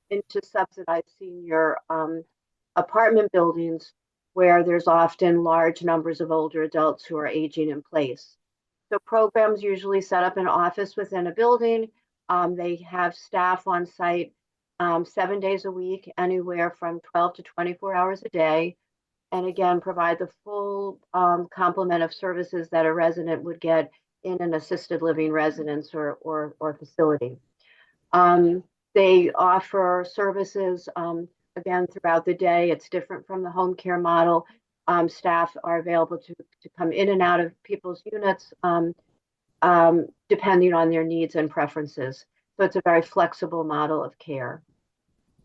into subsidized senior apartment buildings where there's often large numbers of older adults who are aging in place. So programs usually set up an office within a building. They have staff on site 7 days a week, anywhere from 12 to 24 hours a day. And again, provide the full complement of services that a resident would get in an assisted living residence or facility. They offer services, again, throughout the day. It's different from the home care model. Staff are available to come in and out of people's units depending on their needs and preferences. So it's a very flexible model of care.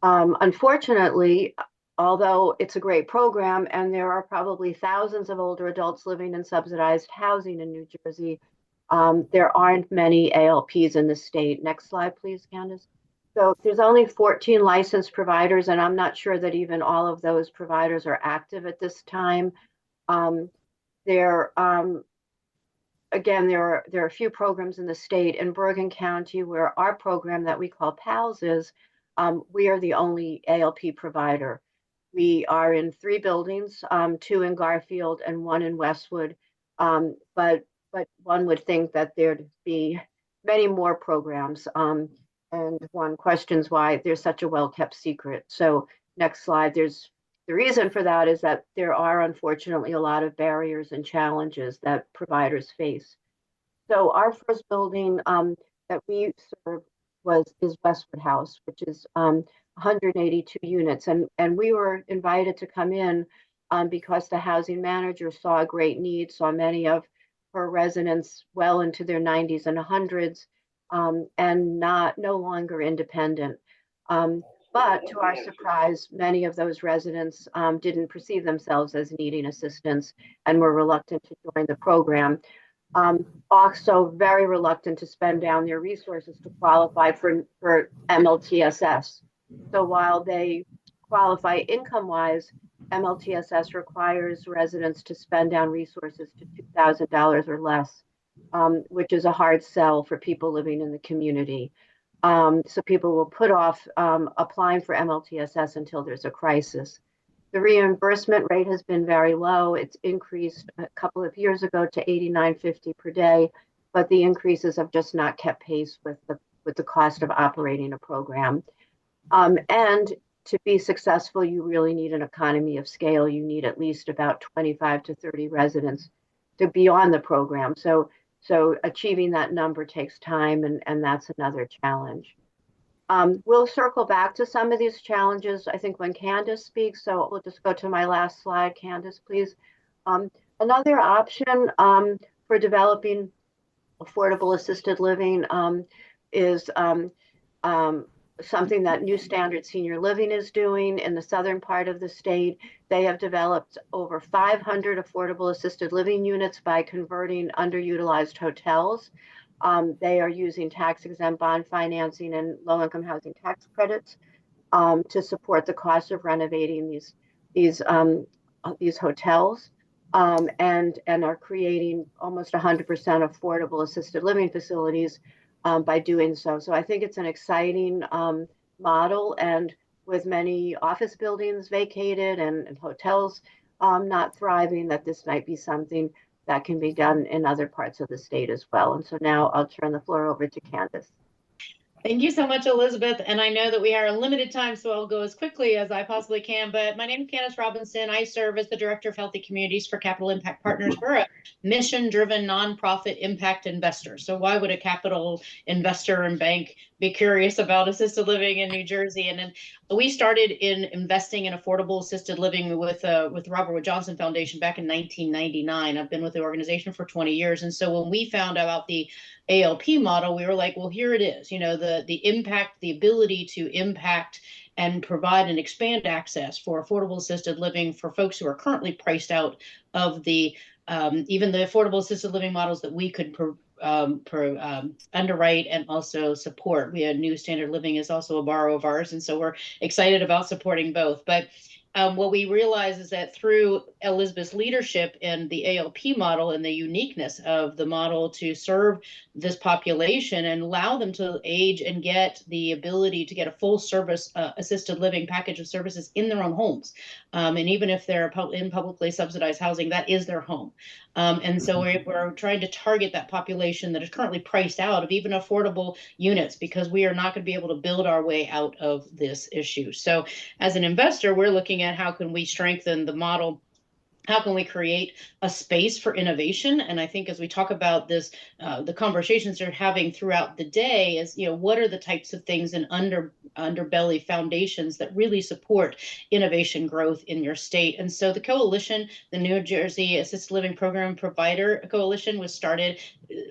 Unfortunately, although it's a great program and there are probably thousands of older adults living in subsidized housing in New Jersey, there aren't many ALPs in the state. Next slide, please, Candace. So there's only 14 licensed providers, and I'm not sure that even all of those providers are active at this time. Again, there are a few programs in the state. In Bergen County, where our program that we call PALS is, we are the only ALP provider. We are in 3 buildings, 2 in Garfield and 1 in Westwood. But one would think that there'd be many more programs. And one questions why there's such a well-kept secret. So next slide, the reason for that is that there are unfortunately a lot of barriers and challenges that providers face. So our first building that we serve is Westwood House, which is 182 units. And we were invited to come in because the housing manager saw a great need, saw many of her residents well into their 90s and 100s, and no longer independent. But to our surprise, many of those residents didn't perceive themselves as needing assistance and were reluctant to join the program. Also very reluctant to spend down their resources to qualify for MLTSS. So while they qualify income-wise, MLTSS requires residents to spend down resources to $2,000 or less, which is a hard sell for people living in the community. So people will put off applying for MLTSS until there's a crisis. The reimbursement rate has been very low. It's increased a couple of years ago to $89.50 per day, but the increases have just not kept pace with the cost of operating a program. And to be successful, you really need an economy of scale. You need at least about 25 to 30 residents to be on the program. So achieving that number takes time, and that's another challenge. We'll circle back to some of these challenges, I think, when Candace speaks. So we'll just go to my last slide. Candace, please. Another option for developing affordable assisted living is something that New Standard Senior Living is doing in the southern part of the state. They have developed over 500 affordable assisted living units by converting underutilized hotels. They are using tax-exempt bond financing and low-income housing tax credits to support the cost of renovating these hotels, and are creating almost 100% affordable assisted living facilities by doing so. So I think it's an exciting model, and with many office buildings vacated and hotels not thriving, that this might be something that can be done in other parts of the state as well. And so now I'll turn the floor over to Candace. Thank you so much, Elizabeth. And I know that we are a limited time, so I'll go as quickly as I possibly can. But my name is Candace Robinson. I serve as the Director of Healthy Communities for Capital Impact Partners. We're a mission-driven nonprofit impact investor. So why would a capital investor and bank be curious about assisted living in New Jersey? And then we started in investing in affordable assisted living with Robert Wood Johnson Foundation back in 1999. I've been with the organization for 20 years. And so when we found out about the ALP model, we were like, well, here it is, the impact, the ability to impact and provide and expand access for affordable assisted living for folks who are currently priced out of the even the affordable assisted living models that we could underwrite and also support. We had New Standard Living is also a borrow of ours, and so we're excited about supporting both. But what we realize is that through Elizabeth's leadership and the ALP model and the uniqueness of the model to serve this population and allow them to age and get the ability to get a full service assisted living package of services in their own homes. And even if they're in publicly subsidized housing, that is their home. And so we're trying to target that population that is currently priced out of even affordable units, because we are not going to be able to build our way out of this issue. So as an investor, we're looking at how can we strengthen the model. How can we create a space for innovation? And I think as we talk about this, the conversations they're having throughout the day is, what are the types of things and underbelly foundations that really support innovation growth in your state? And so the coalition, the New Jersey Assisted Living Program Provider Coalition, was started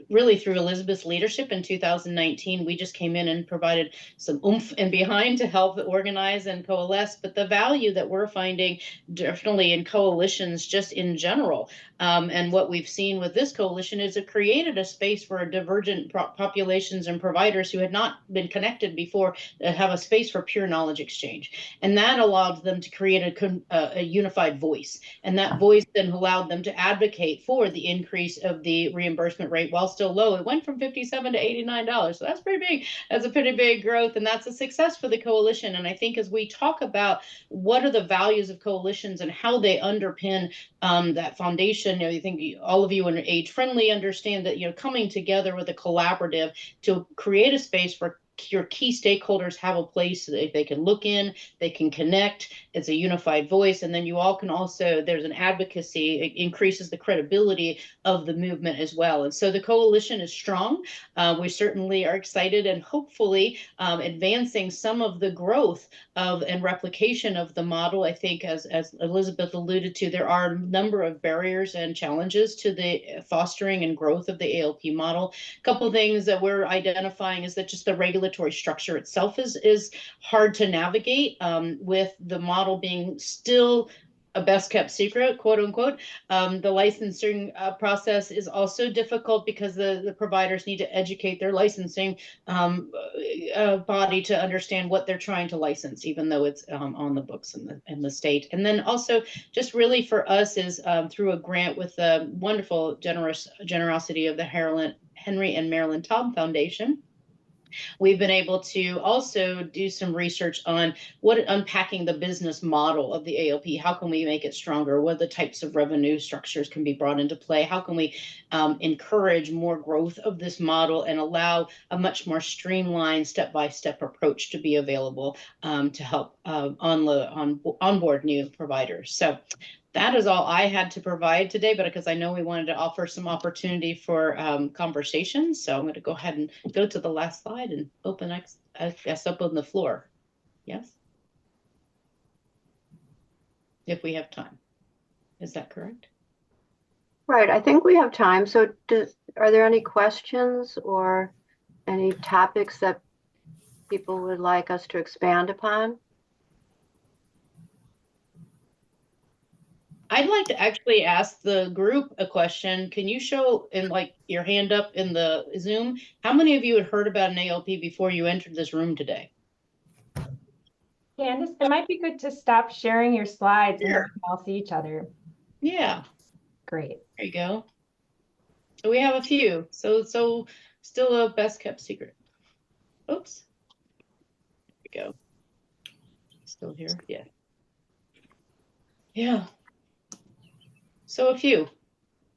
really through Elizabeth's leadership in 2019. We just came in and provided some oomph and behind to help organize and coalesce. But the value that we're finding definitely in coalitions just in general. And what we've seen with this coalition is it created a space for divergent populations and providers who had not been connected before have a space for pure knowledge exchange. And that allowed them to create a unified voice. And that voice then allowed them to advocate for the increase of the reimbursement rate while still low. It went from $57 to $89. So that's pretty big. That's a pretty big growth. And that's a success for the coalition. And I think as we talk about what are the values of coalitions and how they underpin that foundation, you think all of you in age friendly understand that coming together with a collaborative to create a space for your key stakeholders have a place that they can look in, they can connect. It's a unified voice. And then you all can also, there's an advocacy, it increases the credibility of the movement as well. And so the coalition is strong. We certainly are excited and hopefully advancing some of the growth of and replication of the model. I think as Elizabeth alluded to, there are a number of barriers and challenges to the fostering and growth of the ALP model. A couple of things that we're identifying is that just the regulatory structure itself is hard to navigate, with the model being still a best kept secret, quote unquote. The licensing process is also difficult because the providers need to educate their licensing body to understand what they're trying to license, even though it's on the books in the state. And then also just really for us is through a grant with the wonderful generosity of the Henry and Marilyn Taub Foundation. We've been able to also do some research on unpacking the business model of the ALP. How can we make it stronger? What the types of revenue structures can be brought into play? How can we encourage more growth of this model and allow a much more streamlined step-by-step approach to be available to help onboard new providers? So that is all I had to provide today, but because I know we wanted to offer some opportunity for conversation, so I'm going to go ahead and go to the last slide and open the floor. Yes? If we have time. Is that correct? Right, I think we have time. So are there any questions or any topics that people would like us to expand upon? I'd like to actually ask the group a question. Can you show your hand up in the Zoom? How many of you had heard about an ALP before you entered this room today? Candace, it might be good to stop sharing your slides and we Sure. can all see each other. Yeah. Great. There you go. So we have a few. So still a best kept secret. Oops. There we go. Still here? Yeah. Yeah. So a few.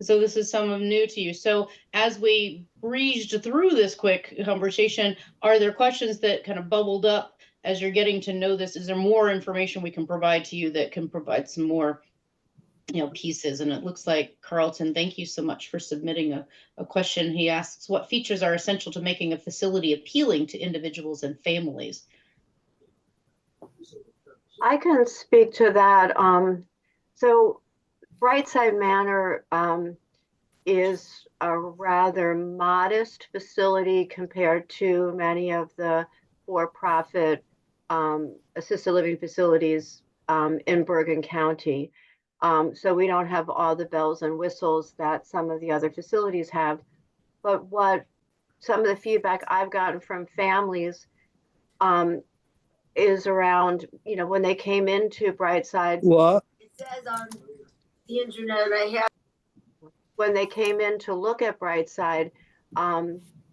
So this is some of new to you. So as we breezed through this quick conversation, are there questions that kind of bubbled up as you're getting to know this? Is there more information we can provide to you that can provide some more pieces? And it looks like Carlton, thank you so much for submitting a question. He asks, what features are essential to making a facility appealing to individuals and families? I can speak to that. So Brightside Manor is a rather modest facility compared to many of the for-profit assisted living facilities in Bergen County. So we don't have all the bells and whistles that some of the other facilities have. But what some of the feedback I've gotten from families is around, when they came into Brightside. What? It says on the internet I have. When they came in to look at Brightside,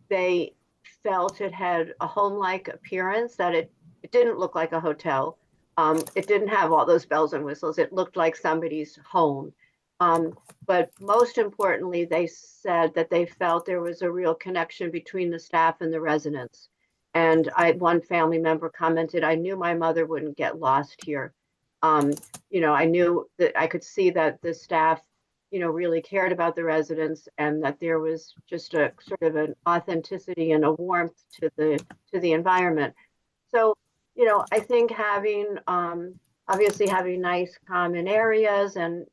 they felt it had a home-like appearance, that it didn't look like a hotel. It didn't have all those bells and whistles. It looked like somebody's home. But most importantly, they said that they felt there was a real connection between the staff and the residents. And one family member commented, "I knew my mother wouldn't get lost here." I knew that I could see that the staff, really cared about the residents, and that there was just a sort of an authenticity and a warmth to the environment. So, I think having obviously having nice common areas and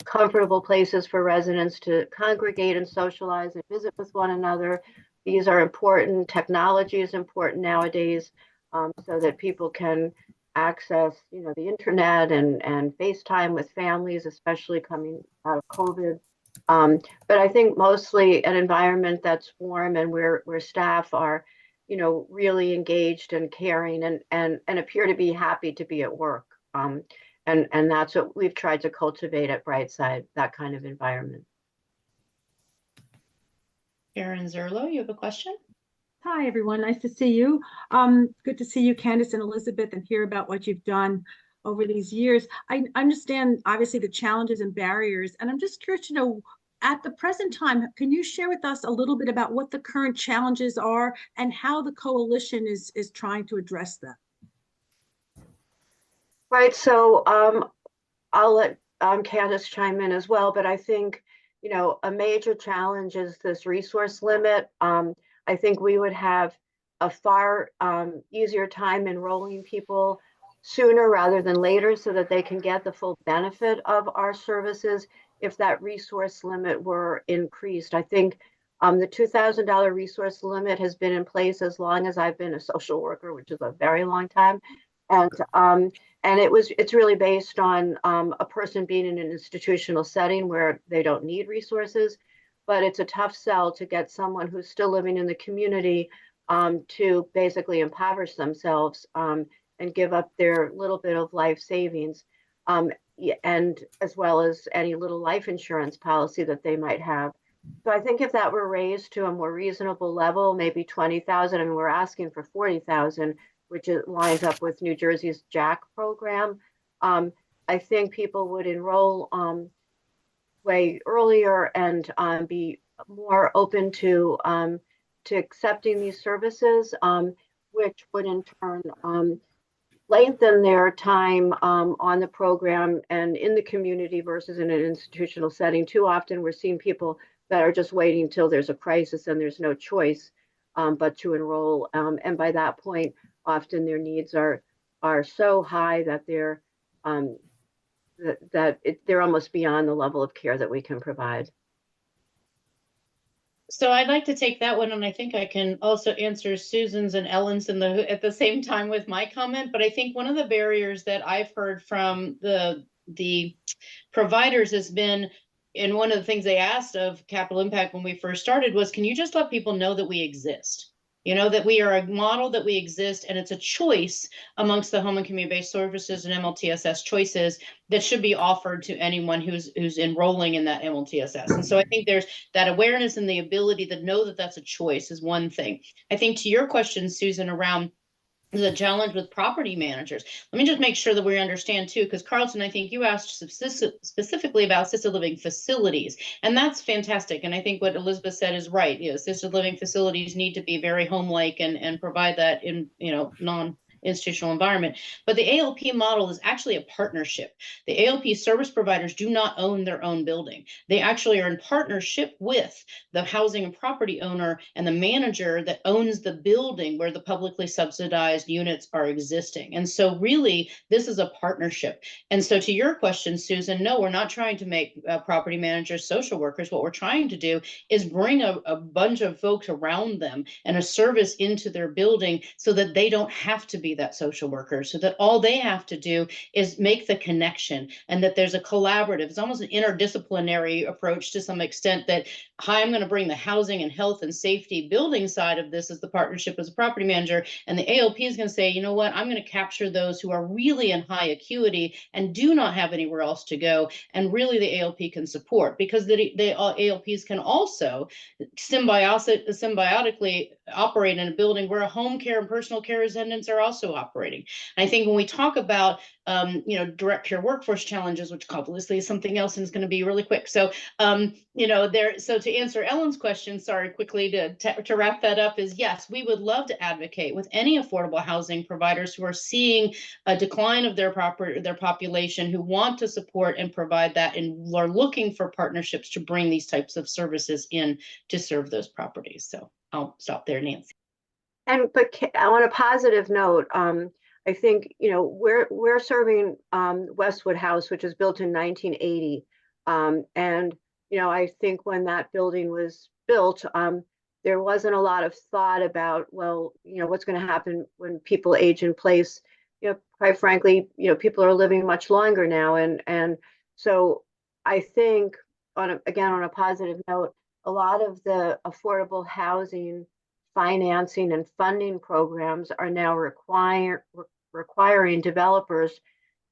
comfortable places for residents to congregate and socialize and visit with one another. These are important. Technology is important nowadays, so that people can access, the internet and FaceTime with families, especially coming out of COVID. But I think mostly an environment that's warm and where staff are, really engaged and caring and appear to be happy to be at work. And that's what we've tried to cultivate at Brightside, that kind of environment. Karen Zerlo, you have a question? Hi, everyone. Nice to see you. Good to see you, Candace and Elizabeth, and hear about what you've done over these years. I understand, obviously, the challenges and barriers, and I'm just curious to know, at the present time, can you share with us a little bit about what the current challenges are and how the coalition is trying to address them? Right. So I'll let Candace chime in as well, but I think, a major challenge is this resource limit. I think we would have a far easier time enrolling people sooner rather than later so that they can get the full benefit of our services if that resource limit were increased. I think the $2,000 resource limit has been in place as long as I've been a social worker, which is a very long time. And it's really based on a person being in an institutional setting where they don't need resources, but it's a tough sell to get someone who's still living in the community to basically impoverish themselves and give up their little bit of life savings, and as well as any little life insurance policy that they might have. So I think if that were raised to a more reasonable level, maybe 20,000, and we're asking for 40,000, which lines up with New Jersey's JACK program, I think people would enroll way earlier and be more open to accepting these services, which would in turn lengthen their time on the program and in the community versus in an institutional setting. Too often we're seeing people that are just waiting until there's a crisis and there's no choice but to enroll. And by that point, often their needs are so high that they're they're almost beyond the level of care that we can provide. So I'd like to take that one, and I think I can also answer Susan's and Ellen's at the same time with my comment. But I think one of the barriers that I've heard from the providers has been, and one of the things they asked of Capital Impact when we first started was, can you just let people know that we exist? That we are a model, that we exist, and it's a choice amongst the home and community-based services and MLTSS choices that should be offered to anyone who's enrolling in that MLTSS. And so I think there's that awareness and the ability to know that that's a choice is one thing. I think to your question, Susan, around the challenge with property managers. Let me just make sure that we understand too, because Carlton, I think you asked specifically about assisted living facilities, and that's fantastic. And I think what Elizabeth said is right. Assisted living facilities need to be very home-like and provide that in, non-institutional environment. But the ALP model is actually a partnership. The ALP service providers do not own their own building. They actually are in partnership with the housing and property owner and the manager that owns the building where the publicly subsidized units are existing. And so really, this is a partnership. And so to your question, Susan, no, we're not trying to make property managers social workers. What we're trying to do is bring a bunch of folks around them and a service into their building so that they don't have to be be that social worker, so that all they have to do is make the connection, and that there's a collaborative, it's almost an interdisciplinary approach to some extent, that, hi, I'm going to bring the housing and health and safety building side of this as the partnership as a property manager. And the ALP is going to say, you know what, I'm going to capture those who are really in high acuity and do not have anywhere else to go. And really the ALP can support, because the ALPs can also symbiotically operate in a building where a home care and personal care attendants are also operating. And I think when we talk about direct care workforce challenges, which obviously is something else and is going to be really quick. So, so to answer Ellen's question, sorry, quickly to wrap that up, is yes, we would love to advocate with any affordable housing providers who are seeing a decline of their population, who want to support and provide that, and are looking for partnerships to bring these types of services in to serve those properties. So I'll stop there, Nancy. But on a positive note, I think, we're serving Westwood House, which was built in 1980. And, I think when that building was built, there wasn't a lot of thought about, well, what's going to happen when people age in place. Quite frankly, people are living much longer now. And so I think, on a positive note, a lot of the affordable housing financing and funding programs are now requiring developers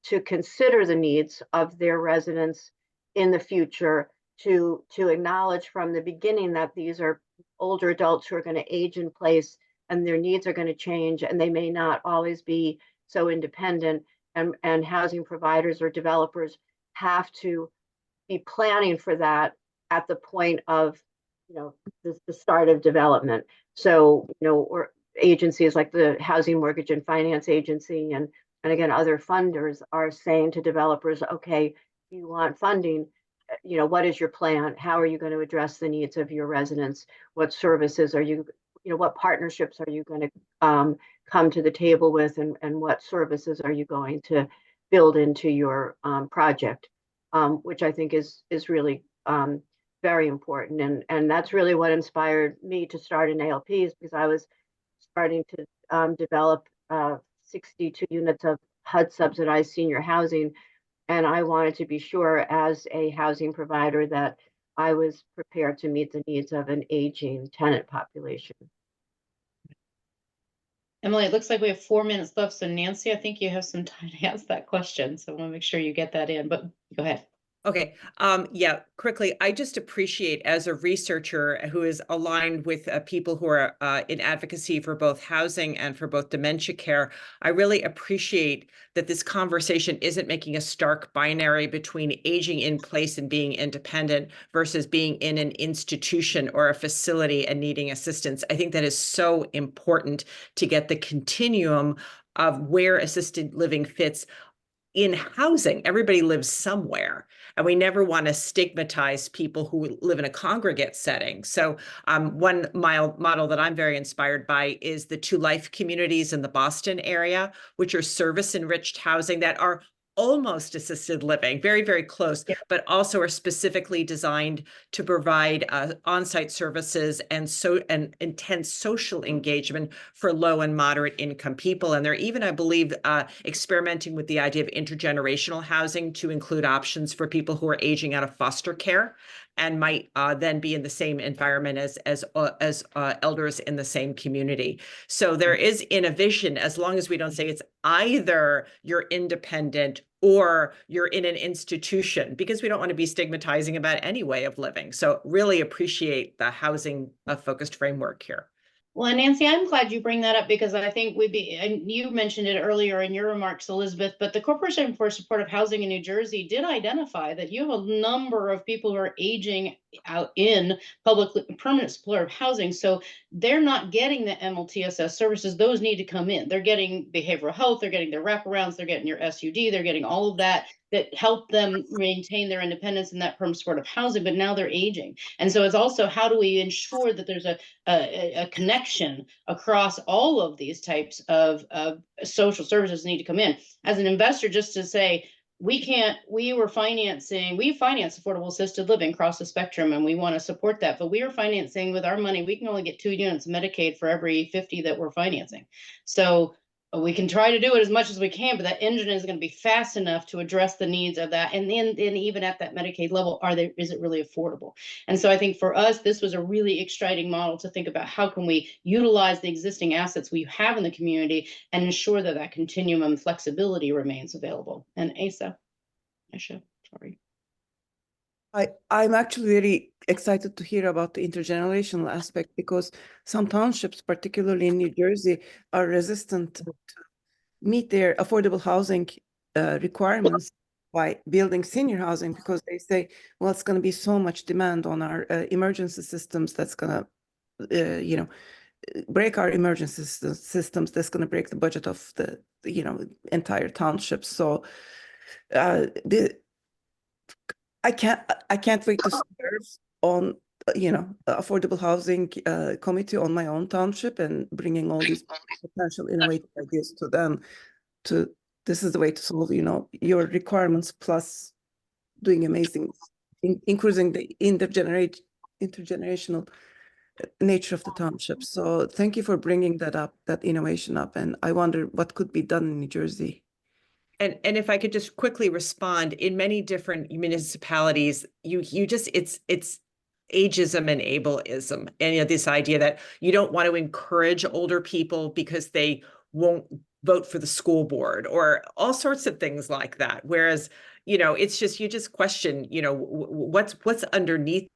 to consider the needs of their residents in the future, to acknowledge from the beginning that these are older adults who are going to age in place and their needs are going to change, and they may not always be so independent, and housing providers or developers have to be planning for that at the point of the start of development. So, or agencies like the Housing Mortgage and Finance Agency and again, other funders are saying to developers, okay, you want funding, what is your plan? How are you going to address the needs of your residents? What services are you, what partnerships are you going to come to the table with, and what services are you going to build into your project, which I think is really very important. And that's really what inspired me to start an ALPs, because I was starting to develop 62 units of HUD subsidized senior housing. And I wanted to be sure, as a housing provider, that I was prepared to meet the needs of an aging tenant population. Emily, it looks like we have 4 minutes left. So Nancy, I think you have some time to ask that question. So I want to make sure you get that in, but go ahead. Okay. Yeah, quickly, I just appreciate, as a researcher who is aligned with people who are in advocacy for both housing and for both dementia care, I really appreciate that this conversation isn't making a stark binary between aging in place and being independent versus being in an institution or a facility and needing assistance. I think that is so important to get the continuum of where assisted living fits in housing. Everybody lives somewhere, and we never want to stigmatize people who live in a congregate setting. So one model that I'm very inspired by is the 2 Life communities in the Boston area, which are service-enriched housing that are almost assisted living, very, very close, but also are specifically designed to provide on-site services and intense social engagement for low and moderate income people. And they're even, I believe, experimenting with the idea of intergenerational housing to include options for people who are aging out of foster care and might then be in the same environment as elders in the same community. So there is innovation, as long as we don't say it's either you're independent or you're in an institution, because we don't want to be stigmatizing about any way of living. So really appreciate the housing focused framework here. Well, Nancy, I'm glad you bring that up, because I think and you mentioned it earlier in your remarks, Elizabeth, but the Corporation for Supportive Housing in New Jersey did identify that you have a number of people who are aging out in permanent supportive housing. So they're not getting the MLTSS services. Those need to come in. They're getting behavioral health, they're getting their wraparounds, they're getting your SUD, they're getting all of that help them maintain their independence in that permanent supportive housing, but now they're aging. And so it's also, how do we ensure that there's a connection across all of these types of social services need to come in? As an investor, just to say, we finance affordable assisted living across the spectrum, and we want to support that, but we are financing with our money. We can only get 2 units of Medicaid for every 50 that we're financing. So we can try to do it as much as we can, but that engine is going to be fast enough to address the needs of that. And then even at that Medicaid level, is it really affordable? And so I think for us, this was a really exciting model to think about how can we utilize the existing assets we have in the community and ensure that that continuum and flexibility remains available. And Aisha, sorry. I'm actually very excited to hear about the intergenerational aspect, because some townships, particularly in New Jersey, are resistant to meet their affordable housing requirements by building senior housing, because they say, well, it's going to be so much demand on our emergency systems that's going to, break our emergency systems. That's going to break the budget of the entire township. So I can't wait to serve on affordable housing committee on my own township and bringing all these potential innovative ideas to them. This is the way to solve your requirements, plus doing amazing, increasing the intergenerational nature of the township. So thank you for bringing that innovation up, and I wonder what could be done in New Jersey. And if I could just quickly respond, in many different municipalities, it's ageism and ableism, and this idea that you don't want to encourage older people because they won't vote for the school board or all sorts of things like that. Whereas, it's just, you just question, what's underneath